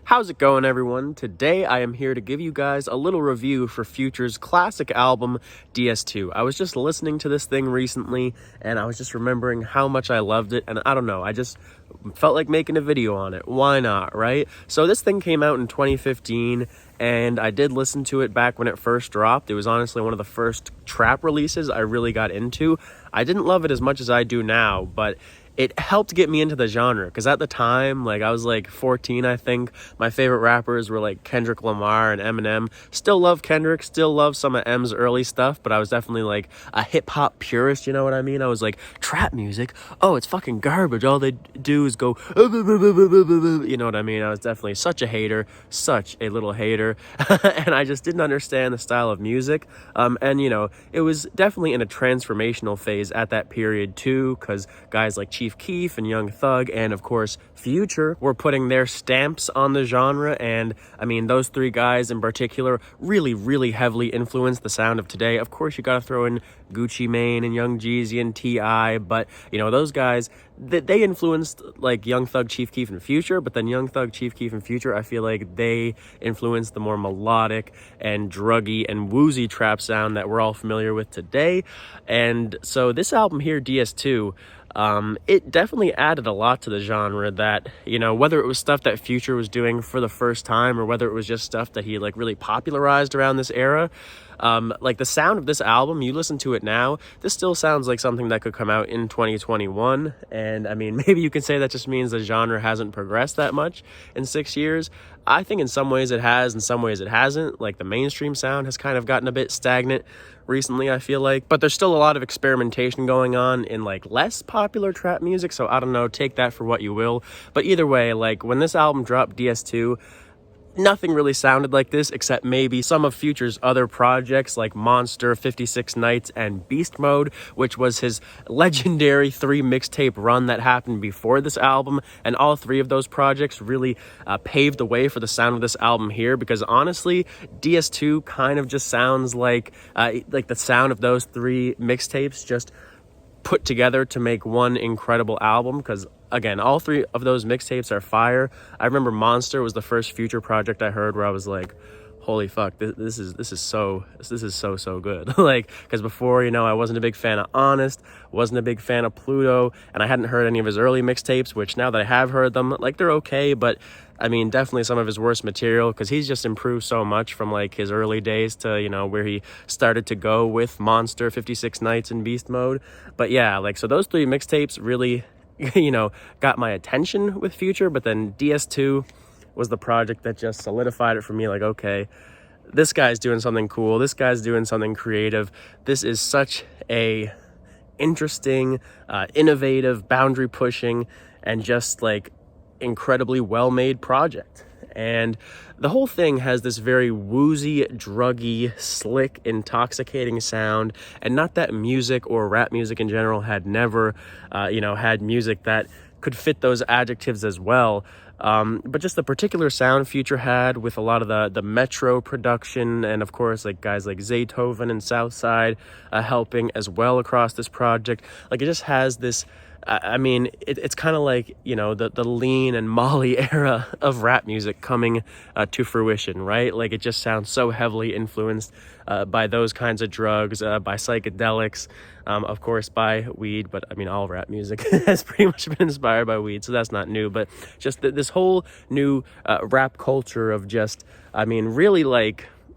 How's it going, everyone? Today I am here to give you guys a little review for Future's classic album, DS2. I was just listening to this thing recently, and I was just remembering how much I loved it, and I don't know, I just felt like making a video on it. Why not, right? So this thing came out in 2015, and I did listen to it back when it first dropped. It was honestly one of the first trap releases I really got into. I didn't love it as much as I do now, but it helped get me into the genre, because at the time, I was 14, I think. My favorite rappers were Kendrick Lamar and Eminem. Still love Kendrick, still love some of M's early stuff, but I was definitely a hip-hop purist, you know what I mean? I was trap music? Oh, it's fucking garbage. All they do is go, you know what I mean? I was definitely such a hater, such a little hater, and I just didn't understand the style of music. And it was definitely in a transformational phase at that period too, because guys like Chief Keef and Young Thug and of course Future were putting their stamps on the genre, and I mean those three guys in particular really heavily influenced the sound of today. Of course you gotta throw in Gucci Mane and Young Jeezy and T.I., but those guys, they influenced Young Thug, Chief Keef, and Future, but then Young Thug, Chief Keef, and Future, I feel like they influenced the more melodic and druggy and woozy trap sound that we're all familiar with today. And so this album here, DS2, it definitely added a lot to the genre that, whether it was stuff that Future was doing for the first time or whether it was just stuff that he really popularized around this era, the sound of this album, you listen to it now, this still sounds like something that could come out in 2021. And I mean, maybe you can say that just means the genre hasn't progressed that much in 6 years. I think in some ways it has, in some ways it hasn't. The mainstream sound has kind of gotten a bit stagnant recently, I feel like, but there's still a lot of experimentation going on in less popular trap music, so I don't know, take that for what you will. But either way, when this album dropped, DS2, nothing really sounded like this except maybe some of Future's other projects like Monster, 56 Nights, and Beast Mode, which was his legendary 3 mixtape run that happened before this album. And all 3 of those projects really paved the way for the sound of this album here, because honestly, DS2 kind of just sounds like the sound of those 3 mixtapes just put together to make one incredible album, because again, all 3 of those mixtapes are fire. I remember Monster was the first Future project I heard where I was like, holy fuck, this is so good. Because before, I wasn't a big fan of Honest, wasn't a big fan of Pluto, and I hadn't heard any of his early mixtapes, which now that I have heard them, they're okay, but I mean, definitely some of his worst material, because he's just improved so much from his early days to, where he started to go with Monster, 56 Nights, and Beast Mode. But yeah, so those 3 mixtapes really, got my attention with Future, but then DS2 was the project that just solidified it for me. Okay, this guy's doing something cool. This guy's doing something creative. This is such a interesting, innovative, boundary pushing, and just incredibly well-made project. And the whole thing has this very woozy, druggy, slick, intoxicating sound, and not that music or rap music in general had never had music that could fit those adjectives as well, but just the particular sound Future had with a lot of the Metro production, and of course guys like Zaytoven and Southside helping as well across this project. It just has this, I mean, it's kind of the Lean and Molly era of rap music coming to fruition, right? It just sounds so heavily influenced by those kinds of drugs, by psychedelics, of course by weed, but I mean all rap music has pretty much been inspired by weed, so that's not new. But just this whole new rap culture of just, I mean, really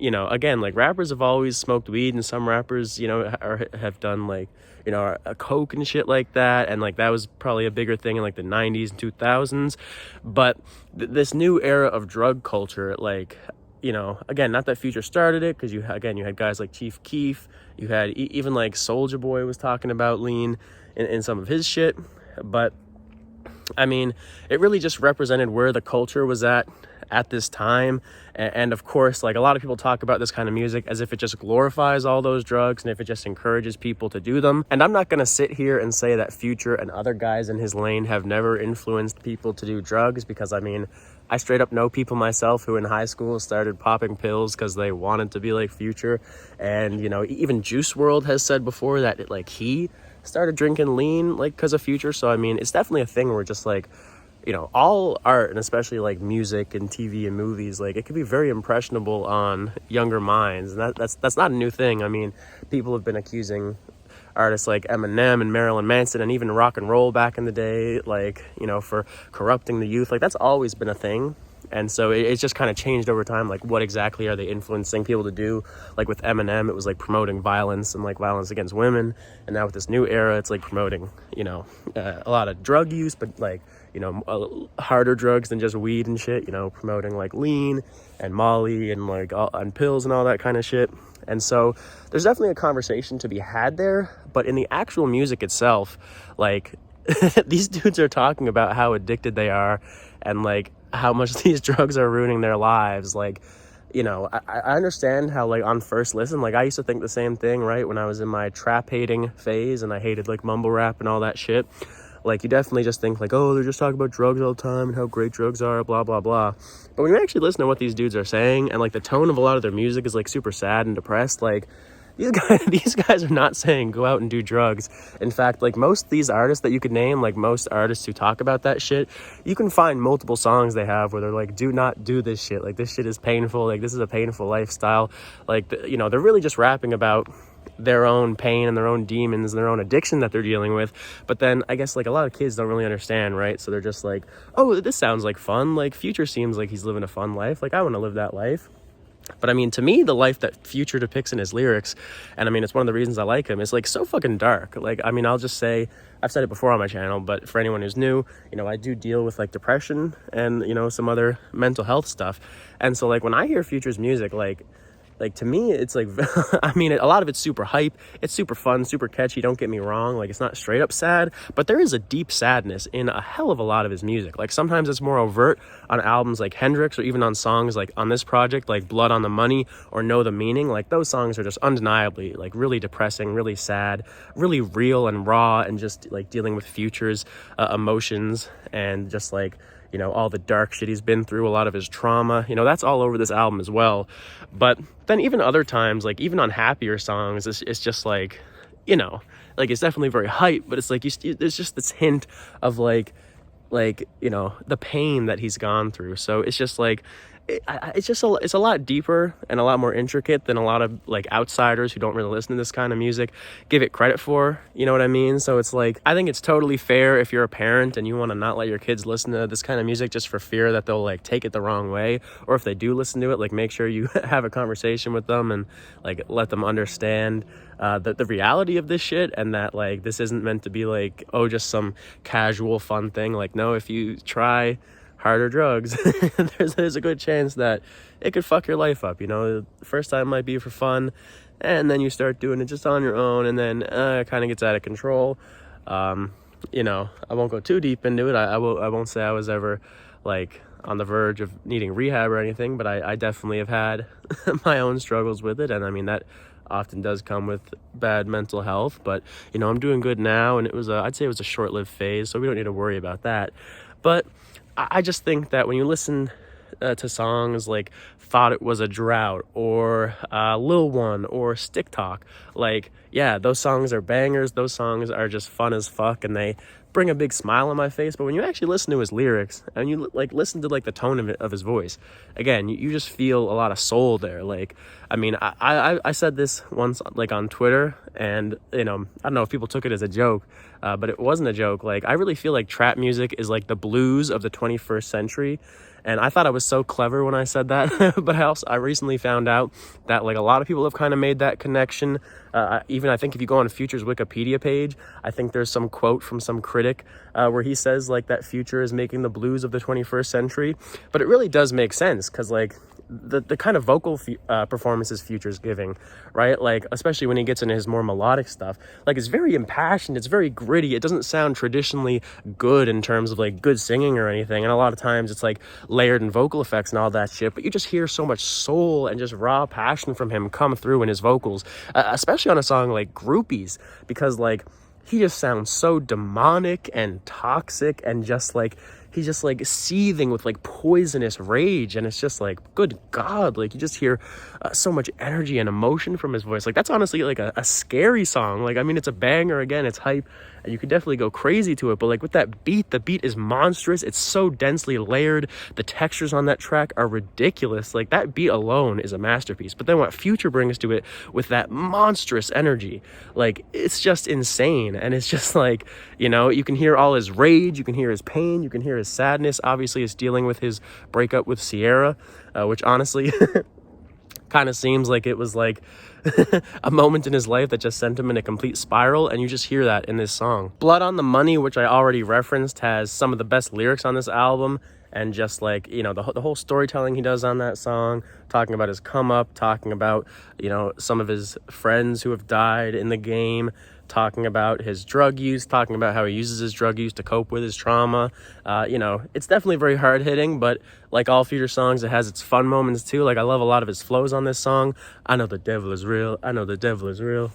again, rappers have always smoked weed, and some rappers, have done a coke and shit like that, and that was probably a bigger thing in the 90s and 2000s. But this new era of drug culture, again, not that Future started it, because you had guys like Chief Keef, you had even Soulja Boy was talking about lean in some of his shit, but I mean, it really just represented where the culture was at this time. And of course, a lot of people talk about this kind of music as if it just glorifies all those drugs and if it just encourages people to do them. And I'm not going to sit here and say that Future and other guys in his lane have never influenced people to do drugs, because I mean, I straight up know people myself who in high school started popping pills because they wanted to be like Future. And even Juice WRLD has said before that he started drinking lean because of Future. So I mean, it's definitely a thing where just all art, and especially like music and TV and movies, like it can be very impressionable on younger minds, and that's not a new thing. I mean, people have been accusing artists like Eminem and Marilyn Manson and even rock and roll back in the day, like, for corrupting the youth. Like, that's always been a thing. And so it's just kind of changed over time. Like, what exactly are they influencing people to do? Like with Eminem, it was like promoting violence and like violence against women. And now with this new era, it's like promoting, a lot of drug use, but like, harder drugs than just weed and shit, promoting like lean and Molly and like on pills and all that kind of shit. And so there's definitely a conversation to be had there. But in the actual music itself, like, these dudes are talking about how addicted they are and like how much these drugs are ruining their lives. Like, I understand how, like, on first listen, like, I used to think the same thing, right, when I was in my trap hating phase and I hated like mumble rap and all that shit. Like, you definitely just think like, oh, they're just talking about drugs all the time and how great drugs are, blah blah blah. But when you actually listen to what these dudes are saying, and like the tone of a lot of their music is like super sad and depressed, like, these guys are not saying go out and do drugs. In fact, like, most of these artists that you could name, like most artists who talk about that shit, you can find multiple songs they have where they're like, do not do this shit. Like, this shit is painful. Like, this is a painful lifestyle. Like, they're really just rapping about their own pain and their own demons and their own addiction that they're dealing with. But then I guess like a lot of kids don't really understand, right? So they're just like, oh, this sounds like fun. Like, Future seems like he's living a fun life. Like, I want to live that life. But I mean, to me, the life that Future depicts in his lyrics, and I mean, it's one of the reasons I like him, is like so fucking dark. Like, I mean, I'll just say, I've said it before on my channel, but for anyone who's new, I do deal with like depression and, some other mental health stuff. And so like when I hear Future's music, like to me, it's like, I mean, a lot of it's super hype. It's super fun, super catchy. Don't get me wrong. Like, it's not straight up sad, but there is a deep sadness in a hell of a lot of his music. Like, sometimes it's more overt on albums like Hendrix, or even on songs like on this project, like Blood on the Money or Know the Meaning. Like, those songs are just undeniably like really depressing, really sad, really real and raw, and just like dealing with Future's emotions and just like, all the dark shit he's been through, a lot of his trauma, that's all over this album as well. But then even other times, like even on happier songs, it's just like, like it's definitely very hype, but it's like there's just this hint of like the pain that he's gone through. So it's just like, it's a lot deeper and a lot more intricate than a lot of like outsiders who don't really listen to this kind of music give it credit for, you know what I mean? So it's like, I think it's totally fair if you're a parent and you want to not let your kids listen to this kind of music just for fear that they'll like take it the wrong way, or if they do listen to it, like make sure you have a conversation with them and like let them understand the reality of this shit, and that like this isn't meant to be like, oh, just some casual fun thing. Like, no, if you try harder drugs, there's a good chance that it could fuck your life up. The first time might be for fun, and then you start doing it just on your own, and then it kind of gets out of control. I won't go too deep into it. I won't say I was ever like on the verge of needing rehab or anything, but I definitely have had my own struggles with it, and I mean that often does come with bad mental health. But I'm doing good now, and I'd say it was a short-lived phase, so we don't need to worry about that. But I just think that when you listen to songs like Thought It Was a Drought or Lil One or Stick Talk, like, yeah, those songs are bangers. Those songs are just fun as fuck, and they bring a big smile on my face. But when you actually listen to his lyrics and you like listen to like the tone of his voice, again, you just feel a lot of soul there. Like, I mean, I said this once like on Twitter, and I don't know if people took it as a joke, but it wasn't a joke. Like, I really feel like trap music is like the blues of the 21st century. And I thought I was so clever when I said that, but I recently found out that like a lot of people have kind of made that connection. Even I think if you go on Future's Wikipedia page, I think there's some quote from some critic where he says like that Future is making the blues of the 21st century. But it really does make sense, because like the kind of vocal performances Future's giving, right? Like, especially when he gets into his more melodic stuff, like it's very impassioned, it's very gritty. It doesn't sound traditionally good in terms of like good singing or anything. And a lot of times it's like layered in vocal effects and all that shit, but you just hear so much soul and just raw passion from him come through in his vocals, especially on a song like Groupies, because like he just sounds so demonic and toxic, and just like he's just like seething with like poisonous rage, and it's just like, good God, like you just hear so much energy and emotion from his voice. Like, that's honestly like a scary song. Like, I mean, it's a banger, again, it's hype, and you could definitely go crazy to it. But like with that beat, the beat is monstrous. It's so densely layered. The textures on that track are ridiculous. Like that beat alone is a masterpiece. But then what Future brings to it with that monstrous energy, like it's just insane. And it's just like, you know, you can hear all his rage, you can hear his pain, you can hear his sadness. Obviously, it's dealing with his breakup with Sierra, which honestly kind of seems like it was like a moment in his life that just sent him in a complete spiral, and you just hear that in this song. Blood on the Money, which I already referenced, has some of the best lyrics on this album, and just like, you know, the whole storytelling he does on that song, talking about his come up, talking about, you know, some of his friends who have died in the game, talking about his drug use, talking about how he uses his drug use to cope with his trauma. You know, it's definitely very hard hitting, but like all Future songs, it has its fun moments too. Like I love a lot of his flows on this song. I know the devil is real. I know the devil is real.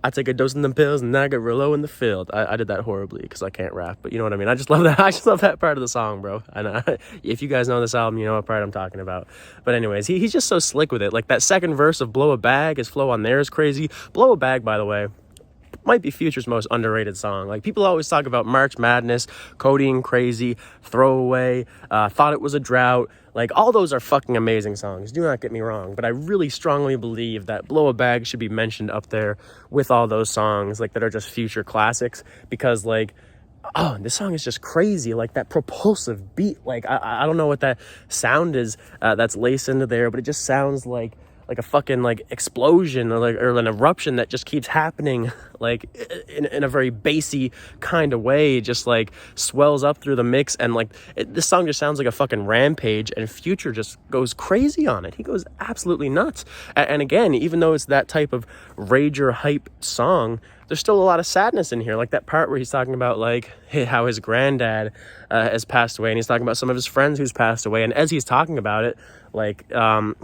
I take a dose of them pills and I get real low in the field. I did that horribly because I can't rap, but you know what I mean? I just love that. I just love that part of the song, bro. And if you guys know this album, you know what part I'm talking about. But anyways, he's just so slick with it. Like that second verse of Blow a Bag, his flow on there is crazy. Blow a Bag, by the way, might be Future's most underrated song. Like people always talk about March Madness, Codeine Crazy, Throwaway, Thought It Was a Drought. Like all those are fucking amazing songs, do not get me wrong, but I really strongly believe that Blow a Bag should be mentioned up there with all those songs like that are just Future classics, because like, oh, this song is just crazy. Like that propulsive beat, like I don't know what that sound is that's laced into there, but it just sounds like a fucking like explosion or an eruption that just keeps happening like in a very bassy kind of way. It just like swells up through the mix, and like this song just sounds like a fucking rampage, and Future just goes crazy on it. He goes absolutely nuts. And again, even though it's that type of rager hype song, there's still a lot of sadness in here, like that part where he's talking about like how his granddad has passed away, and he's talking about some of his friends who's passed away, and as he's talking about it, like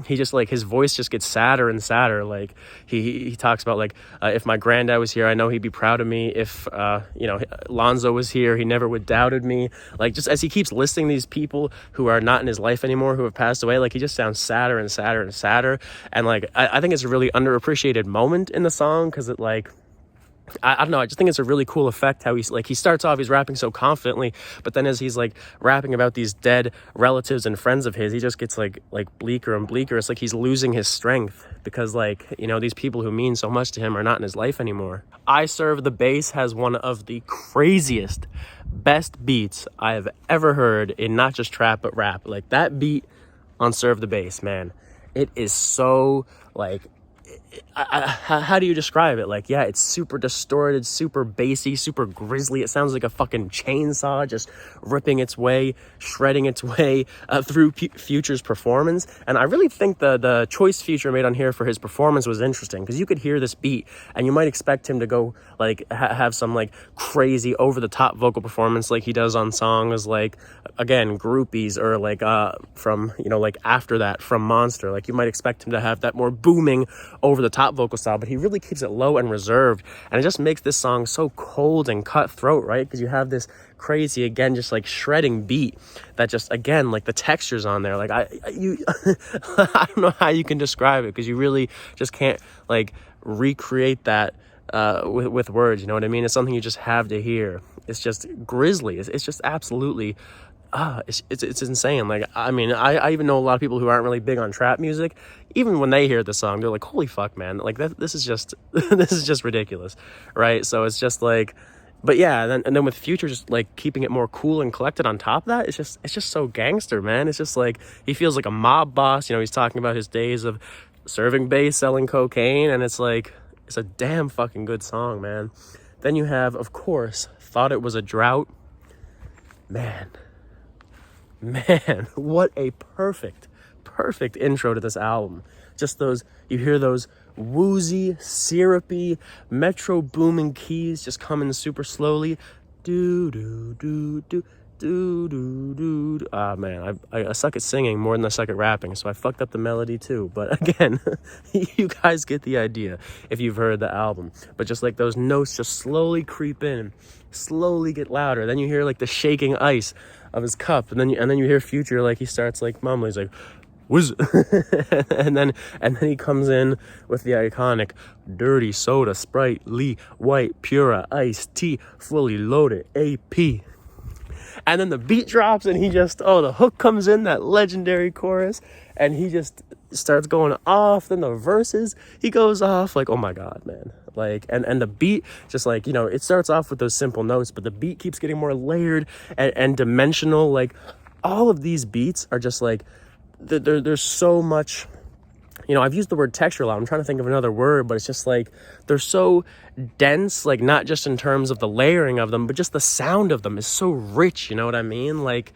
he just like his voice just gets sadder and sadder. Like he talks about like if my granddad was here, I know he'd be proud of me. If you know, Lonzo was here, he never would doubted me. Like just as he keeps listing these people who are not in his life anymore, who have passed away, like he just sounds sadder and sadder and sadder. And like I think it's a really underappreciated moment in the song, because it like, I don't know, I just think it's a really cool effect how he starts off, he's rapping so confidently, but then as he's like rapping about these dead relatives and friends of his, he just gets like bleaker and bleaker. It's like he's losing his strength, because like, you know, these people who mean so much to him are not in his life anymore. I Serve the Bass has one of the craziest, best beats I have ever heard in not just trap but rap. Like that beat on Serve the Bass, man, it is so like, how do you describe it? Like, yeah, it's super distorted, super bassy, super grisly. It sounds like a fucking chainsaw just ripping its way, shredding its way through Future's performance. And I really think the choice Future made on here for his performance was interesting, because you could hear this beat and you might expect him to go like have some like crazy over the top vocal performance like he does on songs like, again, Groupies, or like from, you know, like after that from Monster. Like you might expect him to have that more booming over the top vocal style, but he really keeps it low and reserved, and it just makes this song so cold and cutthroat, right? Because you have this crazy, again, just like shredding beat that just, again, like the textures on there, like I don't know how you can describe it, because you really just can't like recreate that with words, you know what I mean? It's something you just have to hear. It's just grisly. It's just absolutely it's insane. Like, I mean, I even know a lot of people who aren't really big on trap music. Even when they hear the song, they're like, holy fuck, man, like this is just this is just ridiculous, right? So it's just like, but yeah, and then with Future just like keeping it more cool and collected on top of that, it's just so gangster, man. It's just like he feels like a mob boss, you know. He's talking about his days of serving bass, selling cocaine, and it's like, it's a damn fucking good song, man. Then you have, of course, Thought It Was a Drought. Man, what a perfect intro to this album. Just those, you hear those woozy, syrupy, metro booming keys just coming super slowly. Do do do do do do do. Ah, man, I suck at singing more than I suck at rapping, so I fucked up the melody too. But again, you guys get the idea if you've heard the album. But just like those notes just slowly creep in, slowly get louder. Then you hear like the shaking ice of his cup, and then you hear Future, like he starts like mumbling. He's like, and then he comes in with the iconic dirty soda, Sprite, Lee, white, Pura, iced tea, fully loaded, AP. And then the beat drops and the hook comes in, that legendary chorus, and he just starts going off. Then the verses, he goes off like, oh my God, man. Like, and the beat just like, it starts off with those simple notes, but the beat keeps getting more layered and dimensional. Like, all of these beats are just like, there's so much, I've used the word texture a lot. I'm trying to think of another word, but it's just like, they're so dense, like not just in terms of the layering of them, but just the sound of them is so rich, you know what I mean? Like,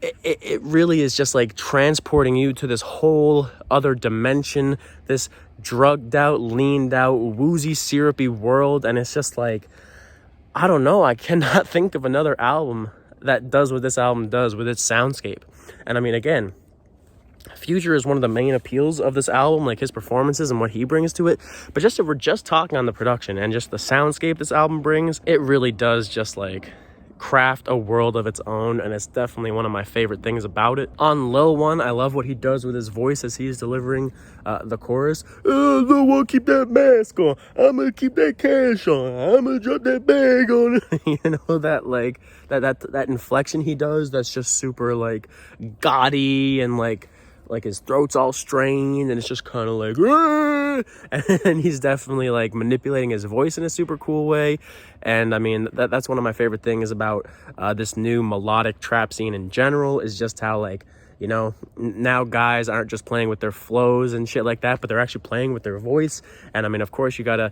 it really is just like transporting you to this whole other dimension, this drugged out, leaned out, woozy, syrupy world. And it's just like, I don't know, I cannot think of another album that does what this album does with its soundscape. And I mean, again, Future is one of the main appeals of this album, like his performances and what he brings to it. But just if we're just talking on the production and just the soundscape this album brings, it really does just like craft a world of its own, and it's definitely one of my favorite things about it. On Lil One, I love what he does with his voice as he's delivering the chorus. No one keep that mask on. I'm gonna keep that cash on. I'm gonna drop that bag on it. That like that inflection he does, that's just super like gaudy, and like his throat's all strained, and it's just kind of like, and he's definitely like manipulating his voice in a super cool way. And I mean, that's one of my favorite things about this new melodic trap scene in general, is just how like, now guys aren't just playing with their flows and shit like that, but they're actually playing with their voice. And I mean, of course, you gotta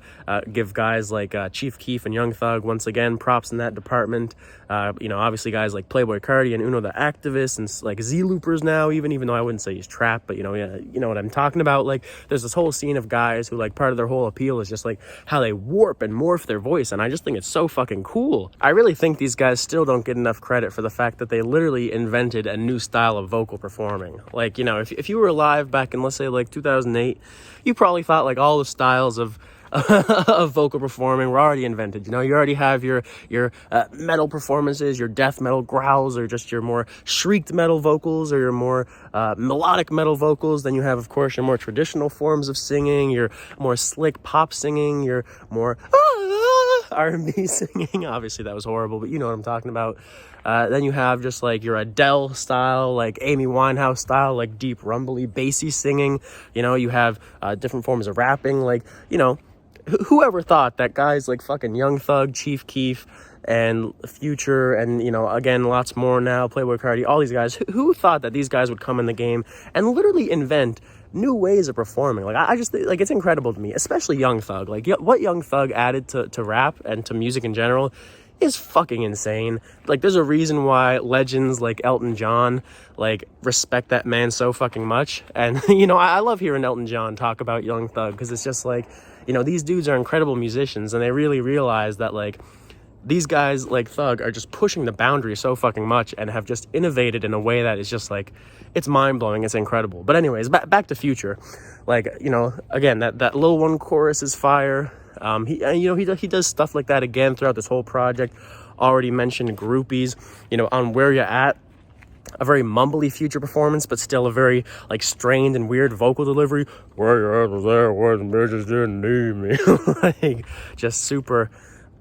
give guys like Chief Keef and Young Thug, once again, props in that department. Obviously guys like Playboi Carti and Uno the Activist, and like Z-Loopers now, even though I wouldn't say he's trap, but you know what I'm talking about. Like, there's this whole scene of guys who, like, part of their whole appeal is just like how they warp and morph their voice, and I just think it's so fucking cool. I really think these guys still don't get enough credit for the fact that they literally invented a new style of vocal performing. Like, if you were alive back in, let's say, like 2008, you probably thought like all the styles of of vocal performing were already invented. You already have your metal performances, your death metal growls, or just your more shrieked metal vocals, or your more melodic metal vocals. Then you have, of course, your more traditional forms of singing, your more slick pop singing, your more R&B singing. Obviously that was horrible, but you know what I'm talking about. Then you have just like your Adele style, like Amy Winehouse style, like deep rumbly bassy singing. You have different forms of rapping, like, whoever thought that guys like fucking Young Thug, Chief Keef, and Future, and again, lots more now, Playboi Carti, all these guys, who thought that these guys would come in the game and literally invent new ways of performing? Like, I just like, it's incredible to me, especially Young Thug. Like, what Young Thug added to rap and to music in general is fucking insane. Like, there's a reason why legends like Elton John like respect that man so fucking much. And I love hearing Elton John talk about Young Thug, because it's just like, these dudes are incredible musicians, and they really realize that like these guys like Thug are just pushing the boundary so fucking much, and have just innovated in a way that is just like, it's mind-blowing, it's incredible. But anyways, back to Future. Like, again, that Lil One chorus is fire. He does stuff like that again throughout this whole project. Already mentioned Groupies, on Where You At, a very mumbly Future performance, but still a very like strained and weird vocal delivery. Where you at was there, where the bitches didn't need me. Like, just super,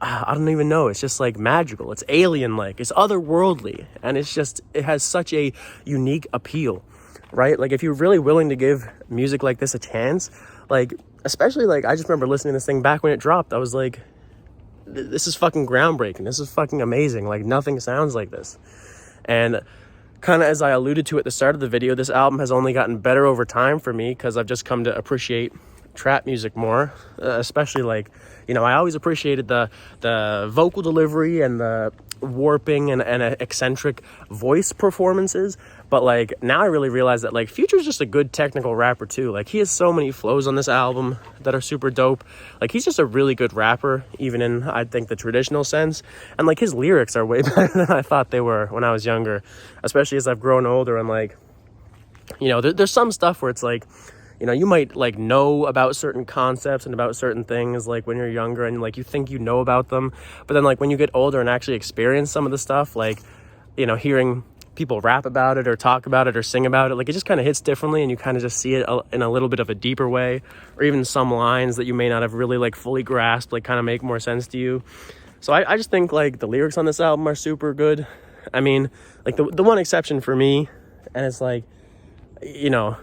I don't even know, it's just like magical, it's alien-like, it's otherworldly, and it has such a unique appeal, right? Like, if you're really willing to give music like this a chance, like, especially like, I just remember listening to this thing back when it dropped, I was like, this is fucking groundbreaking, this is fucking amazing, like nothing sounds like this. And kind of as I alluded to at the start of the video, this album has only gotten better over time for me, because I've just come to appreciate trap music more, especially like, I always appreciated the vocal delivery and the warping and eccentric voice performances, but like now I really realize that like Future's just a good technical rapper too. Like, he has so many flows on this album that are super dope. Like, he's just a really good rapper, even in, I think, the traditional sense. And like, his lyrics are way better than I thought they were when I was younger, especially as I've grown older. And like, there's some stuff where it's like, you might like know about certain concepts and about certain things like when you're younger, and like you think you know about them, but then like when you get older and actually experience some of the stuff, like, hearing people rap about it or talk about it or sing about it. Like, it just kind of hits differently, and you kind of just see it in a little bit of a deeper way, or even some lines that you may not have really like fully grasped, like kind of make more sense to you. So I just think like the lyrics on this album are super good. I mean, like the one exception for me, and it's like, you know,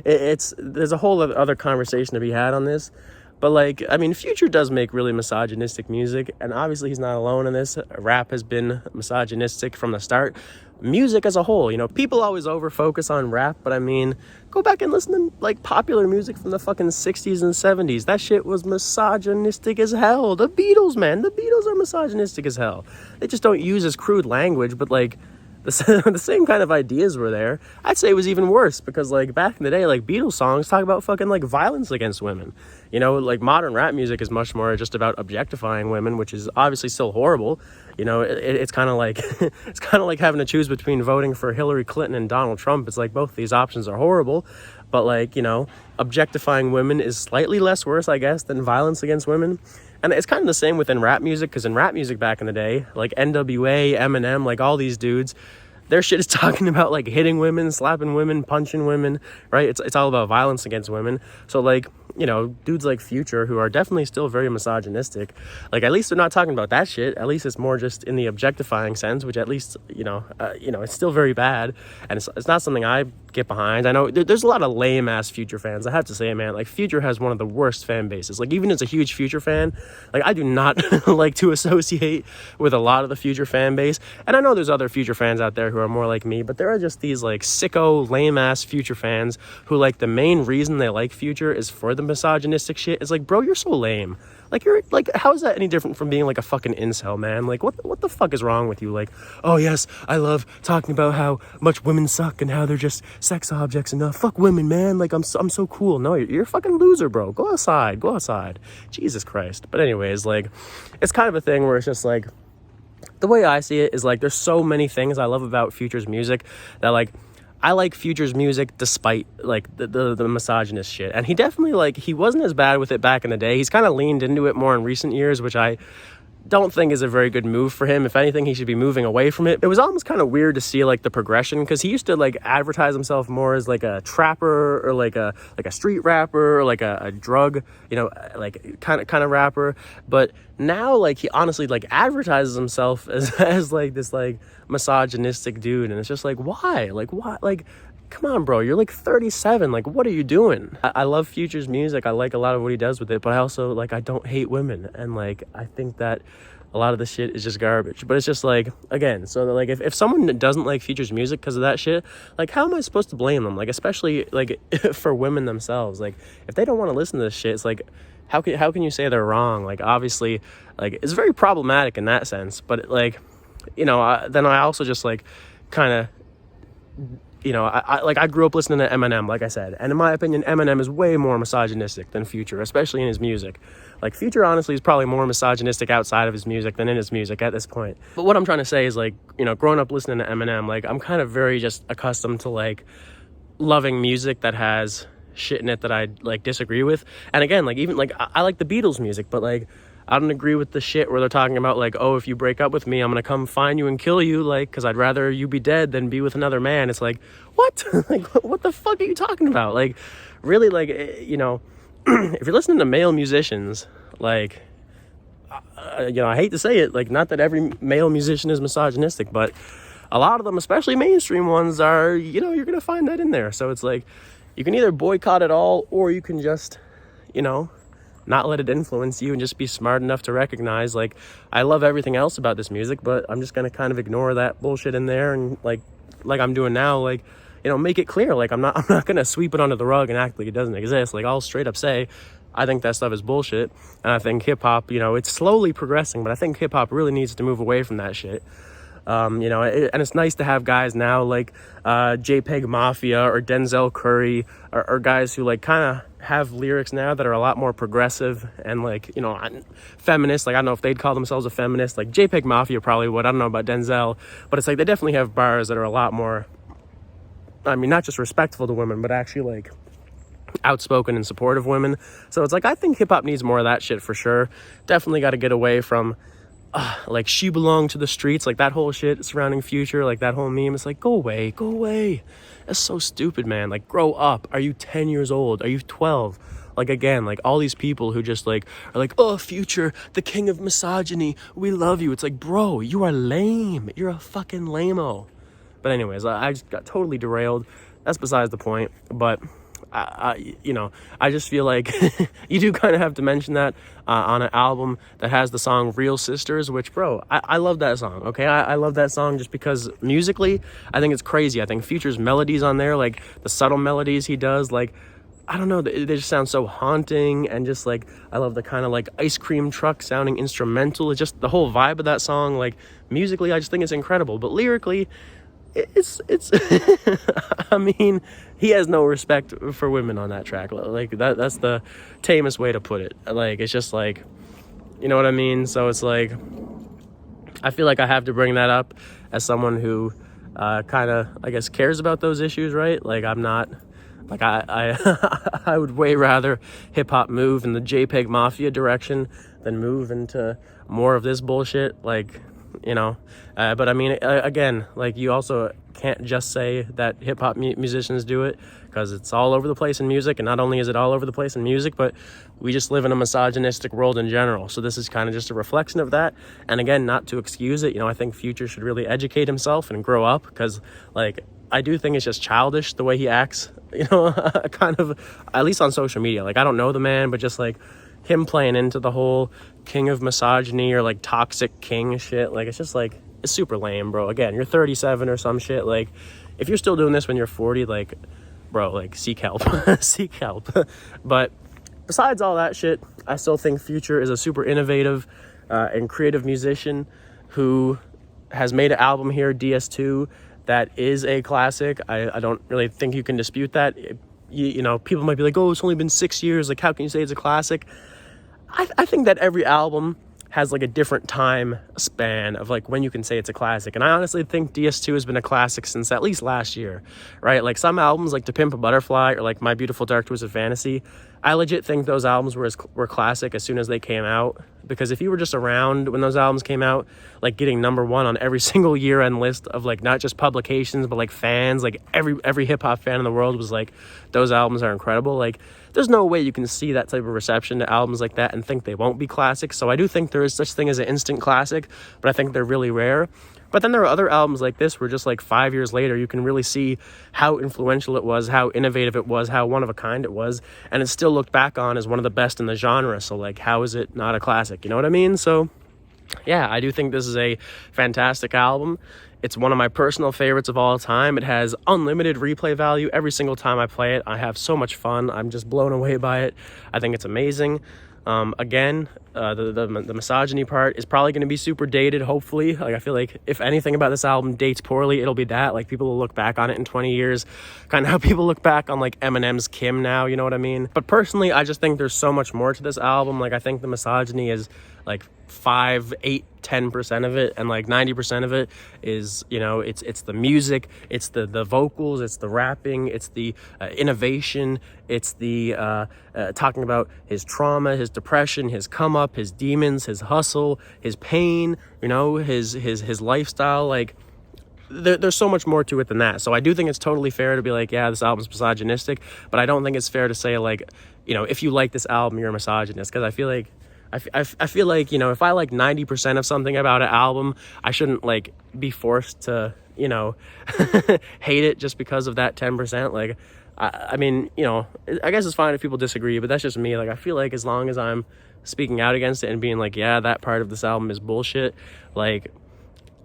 there's a whole other conversation to be had on this. But like, I mean, Future does make really misogynistic music, and obviously he's not alone in this. Rap has been misogynistic from the start. Music as a whole, you know, people always over focus on rap, but I mean, go back and listen to like popular music from the fucking 60s and 70s. That shit was misogynistic as hell. The Beatles, man, the Beatles are misogynistic as hell. They just don't use as crude language, but like the same kind of ideas were there. I'd say it was even worse, because like back in the day, like Beatles songs talk about fucking like violence against women. You know, like modern rap music is much more just about objectifying women, which is obviously still horrible. You know, it's kind of like it's kind of like having to choose between voting for Hillary Clinton and Donald Trump. It's like both these options are horrible, but like, you know, objectifying women is slightly less worse, I guess, than violence against women. And it's kind of the same within rap music, because in rap music back in the day, like NWA, Eminem, like all these dudes, their shit is talking about like hitting women, slapping women, punching women, right? It's all about violence against women. So like, you know, dudes like Future, who are definitely still very misogynistic, like at least they're not talking about that shit. At least it's more just in the objectifying sense, which at least, it's still very bad, and it's not something I get behind. I know there's a lot of lame ass Future fans. I have to say, man, like Future has one of the worst fan bases. Like, even as a huge Future fan, like I do not like to associate with a lot of the Future fan base. And I know there's other Future fans out there who are more like me, but there are just these like sicko lame ass Future fans who like the main reason they like Future is for the misogynistic shit. Is like, bro, you're so lame. Like, you're like, how is that any different from being like a fucking incel, man? Like, what the fuck is wrong with you? Like, oh yes, I love talking about how much women suck and how they're just sex objects and fuck women, man. Like, I'm so cool. No, you're a fucking loser, bro. Go outside. Jesus Christ. But anyways, like, it's kind of a thing where it's just like, the way I see it is like, there's so many things I love about Future's music that like, I like Future's music despite like the misogynist shit. And he definitely, like, he wasn't as bad with it back in the day. He's kind of leaned into it more in recent years, which I don't think is a very good move for him. If anything, he should be moving away from it. It was almost kind of weird to see like the progression, because he used to like advertise himself more as like a trapper, or like a street rapper, or like a drug, like kind of rapper. But now, like, he honestly like advertises himself as like this like misogynistic dude, and it's just like, why? Like, come on, bro, you're like 37. Like, what are you doing? I love Future's music. I like a lot of what he does with it, but I also, like, I don't hate women. And, like, I think that a lot of the shit is just garbage. But it's just, like, again, so, like, if someone doesn't like Future's music because of that shit, like, how am I supposed to blame them? Like, especially, like, for women themselves. Like, if they don't want to listen to this shit, it's like, how can you say they're wrong? Like, obviously, like, it's very problematic in that sense. But, like, then I also just, like, kind of, I grew up listening to Eminem, like I said, and in my opinion, Eminem is way more misogynistic than Future, especially in his music. Like, Future, honestly, is probably more misogynistic outside of his music than in his music at this point. But what I'm trying to say is, like, growing up listening to Eminem, like, I'm kind of very just accustomed to, like, loving music that has shit in it that I, like, disagree with. And again, like, even, like, I like the Beatles music, but, like, I don't agree with the shit where they're talking about, like, oh, if you break up with me, I'm gonna come find you and kill you, like, because I'd rather you be dead than be with another man. It's like, what? Like, what the fuck are you talking about? Like, really, like, if you're listening to male musicians, like, I hate to say it, like, not that every male musician is misogynistic, but a lot of them, especially mainstream ones, are, you're gonna find that in there. So it's like, you can either boycott it all, or you can just, not let it influence you and just be smart enough to recognize, like, I love everything else about this music, but I'm just going to kind of ignore that bullshit in there, and like I'm doing now, like, make it clear. Like, I'm not going to sweep it under the rug and act like it doesn't exist. Like, I'll straight up say, I think that stuff is bullshit. And I think hip hop, it's slowly progressing, but I think hip hop really needs to move away from that shit. And it's nice to have guys now like JPEG Mafia or Denzel Curry, or guys who like kind of have lyrics now that are a lot more progressive and like, feminist. Like, I don't know if they'd call themselves a feminist. Like, JPEG Mafia probably would. I don't know about Denzel, but it's like they definitely have bars that are a lot more, I mean, not just respectful to women, but actually like outspoken and supportive women. So it's like, I think hip hop needs more of that shit for sure. Definitely got to get away from like She Belonged to the Streets, like that whole shit surrounding Future, like that whole meme. It's like, go away. That's so stupid, man. Like, grow up. Are you 10 years old? Are you 12? Like, again, like all these people who just like are like, oh, Future, the king of misogyny, we love you. It's like, bro, you are lame. You're a fucking lame-o. But anyways, I just got totally derailed. That's besides the point. But I just feel like you do kind of have to mention that on an album that has the song Real Sisters, which, bro, I love that song, okay? I love that song just because musically, I think it's crazy. I think Future's melodies on there, like the subtle melodies he does, like, I don't know, they just sound so haunting, and just like, I love the kind of like ice cream truck sounding instrumental. It's just the whole vibe of that song, like musically, I just think it's incredible. But lyrically, it's I mean, he has no respect for women on that track. Like that's the tamest way to put it. Like, it's just like, you know what I mean? So it's like, I feel like I have to bring that up as someone who kind of, I guess, cares about those issues, right? Like, I'm not, like, I would way rather hip-hop move in the JPEG Mafia direction than move into more of this bullshit, like, you know. But I mean, again, like, you also can't just say that hip-hop musicians do it, because it's all over the place in music. And not only is it all over the place in music, but we just live in a misogynistic world in general. So this is kind of just a reflection of that. And again, not to excuse it, you know, I think Future should really educate himself and grow up, because, like, I do think it's just childish the way he acts, you know, kind of, at least on social media. Like, I don't know the man, but just like him playing into the whole king of misogyny or like toxic king shit, like, it's just like, it's super lame, bro. Again, you're 37 or some shit. Like, if you're still doing this when you're 40, like, bro, like, seek help. Seek help. But besides all that shit, I still think Future is a super innovative and creative musician who has made an album here, DS2, that is a classic. I don't really think you can dispute that. You know, people might be like, oh, it's only been 6 years. Like, how can you say it's a classic? I think that every album has like a different time span of like when you can say it's a classic. And I honestly think DS2 has been a classic since at least last year, right? Like, some albums like To Pimp a Butterfly or like My Beautiful Dark Twisted Fantasy, I legit think those albums were classic as soon as they came out. Because if you were just around when those albums came out, like getting number one on every single year-end list of like not just publications but like fans, like every hip-hop fan in the world was like, those albums are incredible. Like, there's no way you can see that type of reception to albums like that and think they won't be classics. So I do think there is such thing as an instant classic, but I think they're really rare. But then there are other albums like this where just like 5 years later, you can really see how influential it was, how innovative it was, how one of a kind it was, and it's still looked back on as one of the best in the genre. So like, how is it not a classic? You know what I mean? So yeah, I do think this is a fantastic album. It's one of my personal favorites of all time. It has unlimited replay value. Every single time I play it, I have so much fun. I'm just blown away by it. I think it's amazing. Again, the misogyny part is probably going to be super dated, hopefully. Like, I feel like if anything about this album dates poorly, it'll be that. Like, people will look back on it in 20 years, kind of how people look back on like Eminem's Kim now, you know what I mean? But personally, I just think there's so much more to this album. Like, I think the misogyny is like 5, 8, 10% of it, and like 90% of it is, you know, it's the music, it's the vocals, it's the rapping, it's the innovation, it's the talking about his trauma, his depression, his come up, his demons, his hustle, his pain, you know, his lifestyle. Like, there's so much more to it than that. So I do think it's totally fair to be like, yeah, this album's misogynistic, but I don't think it's fair to say like, you know, if you like this album, you're a misogynist, because I feel like, you know, if I like 90% of something about an album, I shouldn't like be forced to, you know, hate it just because of that 10%. Like, I mean, you know, I guess it's fine if people disagree, but that's just me. Like, I feel like as long as I'm speaking out against it and being like, yeah, that part of this album is bullshit, like,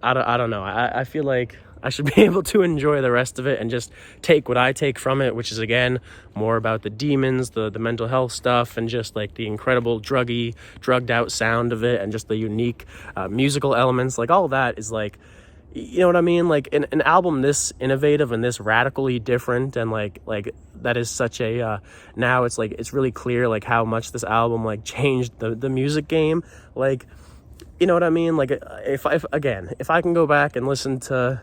I don't know. I feel like I should be able to enjoy the rest of it and just take what I take from it, which is, again, more about the demons, the mental health stuff, and just like the incredible drugged out sound of it, and just the unique musical elements. Like, all that is like, you know what I mean? Like, an album this innovative and this radically different, and like that is such a now it's like, it's really clear like how much this album like changed the music game. Like, you know what I mean? Like, if I can go back and listen to,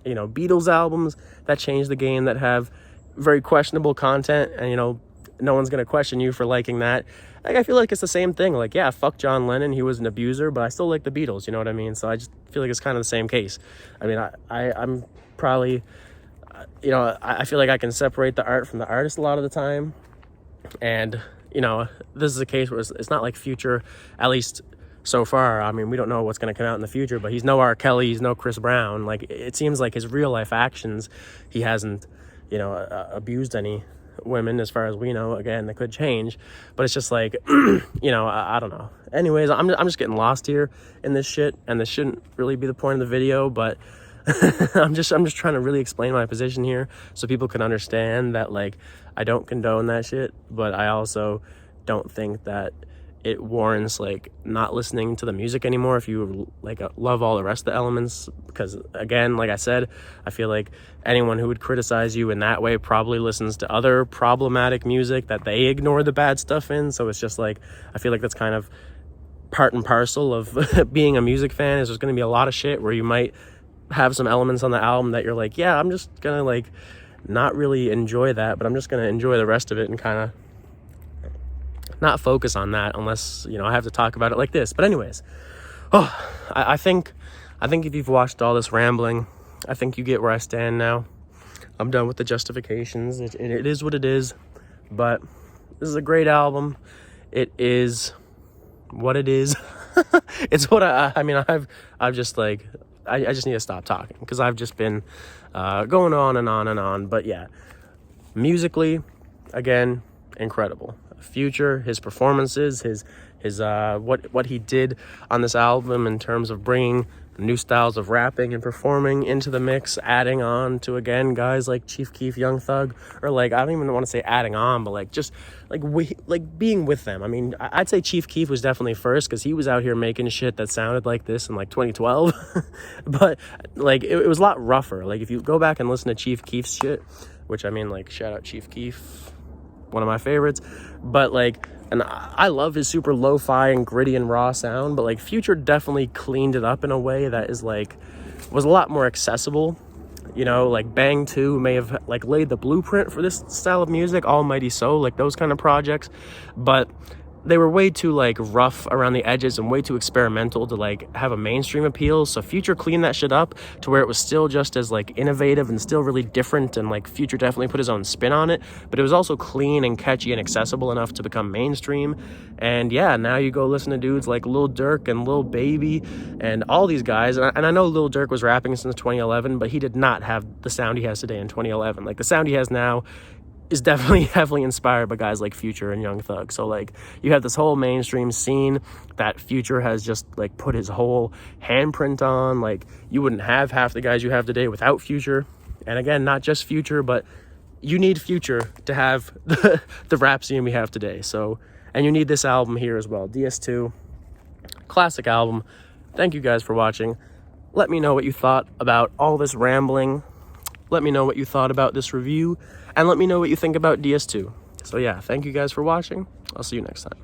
you know, Beatles albums that changed the game, that have very questionable content, and, you know, no one's gonna question you for liking that. Like, I feel like it's the same thing. Like, yeah, fuck John Lennon, he was an abuser, but I still like the Beatles, you know what I mean? So I just feel like it's kind of the same case. I mean, I'm probably, you know, I feel like I can separate the art from the artist a lot of the time. And, you know, this is a case where it's not like Future, at least so far. I mean, we don't know what's going to come out in the future, but he's no R. Kelly, he's no Chris Brown. Like, it seems like his real life actions, he hasn't, you know, abused any women as far as we know. Again, they could change, but it's just like, you know, I don't know. Anyways, I'm just getting lost here in this shit, and this shouldn't really be the point of the video, but I'm just trying to really explain my position here so people can understand that, like, I don't condone that shit, but I also don't think that it warrants, like, not listening to the music anymore if you, like, love all the rest of the elements. Because, again, like I said, I feel like anyone who would criticize you in that way probably listens to other problematic music that they ignore the bad stuff in. So it's just like, I feel like that's kind of part and parcel of being a music fan, is there's going to be a lot of shit where you might have some elements on the album that you're like, yeah, I'm just gonna, like, not really enjoy that, but I'm just gonna enjoy the rest of it and kind of not focus on that unless, you know, I have to talk about it like this. But anyways, I think if you've watched all this rambling, I think you get where I stand now. I'm done with the justifications. It is what it is, but this is a great album. It is what it is. It's what I mean, I've just, like, I just need to stop talking because I've just been going on and on and on. But yeah, musically, again, incredible. Future, his performances, his what he did on this album in terms of bringing new styles of rapping and performing into the mix, adding on to, again, guys like Chief Keef, Young Thug, or, like, I don't even want to say adding on, but, like, just like being with them. I mean, I'd say Chief Keef was definitely first because he was out here making shit that sounded like this in, like, 2012. But, like, it was a lot rougher. Like, if you go back and listen to Chief Keef's shit, which, I mean, like, shout out Chief Keef, one of my favorites, but, like, and I love his super lo-fi and gritty and raw sound, but, like, Future definitely cleaned it up in a way that is, like, was a lot more accessible. You know, like, Bang 2 may have, like, laid the blueprint for this style of music, Almighty So, like, those kind of projects, but they were way too, like, rough around the edges and way too experimental to, like, have a mainstream appeal. So Future cleaned that shit up to where it was still just as, like, innovative and still really different, and, like, Future definitely put his own spin on it, but it was also clean and catchy and accessible enough to become mainstream. And yeah, now you go listen to dudes like Lil Durk and Lil Baby and all these guys, and I know Lil Durk was rapping since 2011, but he did not have the sound he has today in 2011. Like, the sound he has now is definitely heavily inspired by guys like Future and Young Thug. So, like, you have this whole mainstream scene that Future has just, like, put his whole handprint on. Like, you wouldn't have half the guys you have today without Future. And again, not just Future, but you need Future to have the rap scene we have today. So, and you need this album here as well. DS2, classic album. Thank you guys for watching. Let me know what you thought about all this rambling. Let me know what you thought about this review, and let me know what you think about DS2. So yeah, thank you guys for watching. I'll see you next time.